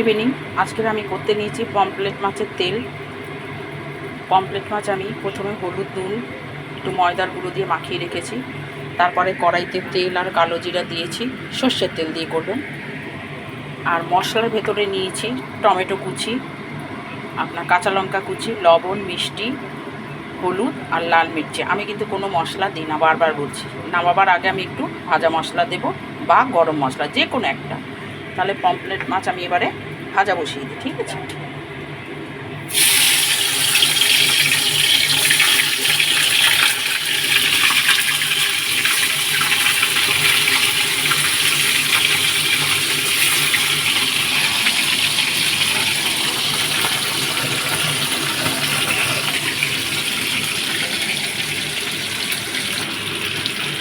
Evening আজকের আমি করতে নিয়েছি পমফ্রেট মাছের তেল। পমফ্রেট মাছ আমি প্রথমে হলুদ নুন একটু ময়দার গুঁড়ো দিয়ে মাখিয়ে রেখেছি। তারপরে কড়াইতে তেল আর কালো জিরা দিয়েছি, সর্ষের তেল দিয়ে করবেন। আর মশলার ভেতরে নিয়েছি টমেটো কুচি, আপনার কাঁচা লঙ্কা কুচি, লবণ, মিষ্টি, হলুদ আর লাল মির্চি। আমি কিন্তু কোনো মশলা দিই না, বারবার বলছি। নামাবার আগে আমি একটু ভাজা মশলা দেব বা গরম মশলা, যে কোনো একটা। তাহলে পমফ্রেট মাছ আমি এবারে ভাজা বসিয়ে দিই, ঠিক আছে।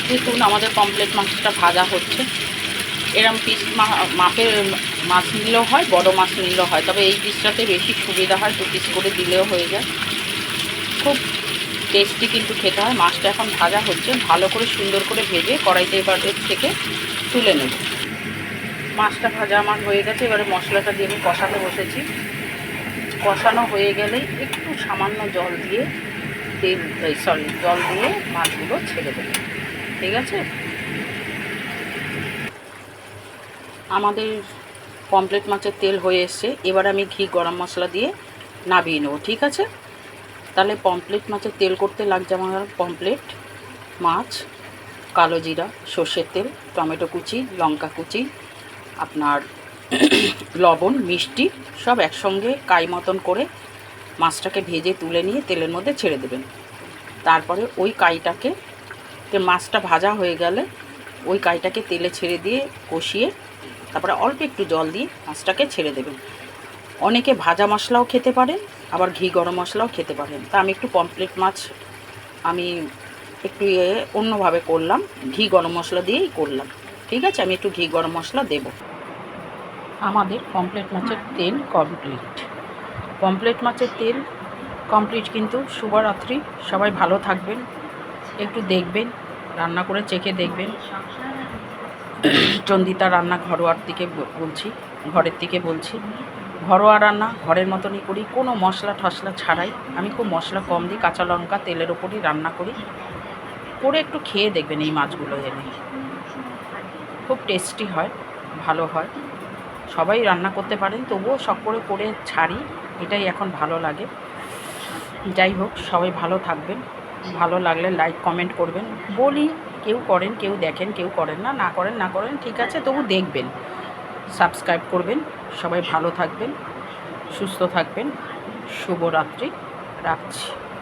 দেখুন আমাদের পমফ্রেট মাছটা ভাজা হচ্ছে। এরম পিস মাপের মাছ নিলেও হয়, বড় মাছ নিলেও হয়, তবে এই পিসটাতে বেশি সুবিধা হয়, 2 পিস করে দিলেও হয়ে যায়। খুব টেস্টি কিন্তু খেতে হয়। মাছটা এখন ভাজা হচ্ছে, ভালো করে সুন্দর করে ভেজে কড়াইতে এবার থেকে তুলে নেব। মাছটা ভাজা আমার হয়ে গেছে, এবারে মশলাটা দিয়ে আমি কষাতে বসেছি। কষানো হয়ে গেলেই একটু সামান্য জল দিয়ে জল দিয়ে মাছগুলো ছেড়ে দেবো, ঠিক আছে। আমাদের পমফ্রেট মাছের তেল হয়ে এসছে, এবার আমি ঘি গরম মশলা দিয়ে নামিয়ে নেবো, ঠিক আছে। তাহলে পমফ্রেট মাছের তেল করতে লাগছে আমার পমফ্রেট মাছ, কালো জিরা, সর্ষের তেল, টমেটো কুচি, লঙ্কা কুচি, আপনার লবণ, মিষ্টি সব একসঙ্গে কাই মতন করে মাছটাকে ভেজে তুলে নিয়ে তেলের মধ্যে ছেড়ে দেবেন। তারপরে ওই কাইটাকে, মাছটা ভাজা হয়ে গেলে ওই কাইটাকে তেলে ছেড়ে দিয়ে কষিয়ে তারপরে অল্প একটু জল দিয়ে মাছটাকে ছেড়ে দেবেন। অনেকে ভাজা মশলাও খেতে পারেন, আবার ঘি গরম মশলাও খেতে পারেন। তা আমি একটু পমফ্রেট মাছ আমি একটু অন্যভাবে করলাম, ঘি গরম মশলা দিয়েই করলাম, ঠিক আছে। আমি একটু ঘি গরম মশলা দেব। আমাদের পমফ্রেট মাছের তেল কমপ্লিট। পমফ্রেট মাছের তেল কমপ্লিট কিন্তু। শুভরাত্রি, সবাই ভালো থাকবেন। একটু দেখবেন, রান্না করে চেখে দেখবেন। চন্দিতা রান্না ঘরের থেকে বলছি। ঘরোয়া রান্না ঘরের মতনই করি, কোনো মশলা টশলা ছাড়াই। আমি খুব মশলা কম দিই, কাঁচা লঙ্কা তেলের ওপরই রান্না করি। করে একটু খেয়ে দেখবেন এই মাছগুলো এনে, খুব টেস্টি হয়, ভালো হয়। সবাই রান্না করতে পারেন, তবুও শখ করে ছাড়ি, এটাই এখন ভালো লাগে। যাই হোক, সবাই ভালো থাকবেন। ভালো লাগলে লাইক কমেন্ট করবেন। বলি, কেউ করেন, কেউ দেখেন, কেউ করেন না, না করেন ঠিক আছে, তবু দেখবেন, সাবস্ক্রাইব করবেন। সবাই ভালো থাকবেন, সুস্থ থাকবেন। শুভরাত্রি, রাখছি।